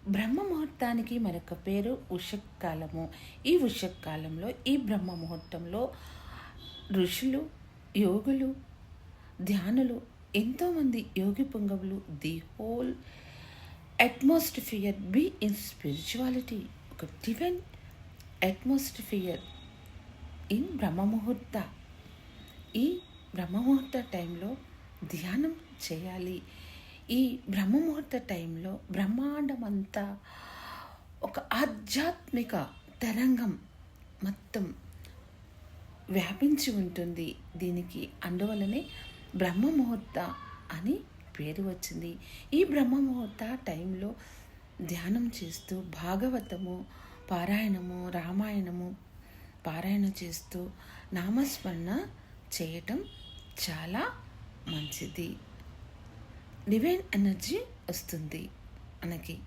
బ్రహ్మ ముహూర్తానికి మరొక పేరు ఉషకాలము. ఈ ఉషకాలంలో ఈ బ్రహ్మ ముహూర్తంలో ఋషులు, యోగులు, ధ్యానులు, ఎంతోమంది యోగి పుంగవులు, the whole atmosphere be in spirituality, ఒక డివైన్ అట్మాస్ఫియర్ ఇన్ బ్రహ్మముహూర్త. ఈ బ్రహ్మముహూర్త టైంలో ధ్యానం చేయాలి. ఈ బ్రహ్మముహూర్త టైంలో బ్రహ్మాండం అంతా ఒక ఆధ్యాత్మిక తరంగం మొత్తం వ్యాపించి ఉంటుంది. దీనికి అందువలనే బ్రహ్మముహూర్త అని పేరు వచ్చింది. ఈ బ్రహ్మముహూర్త టైంలో ధ్యానం చేస్తూ భాగవతము పారాయణము, రామాయణము పారాయణ చేస్తూ నామస్మరణ చేయటం చాలా మంచిది. డివైన్ ఎనర్జీ వస్తుంది మనకి.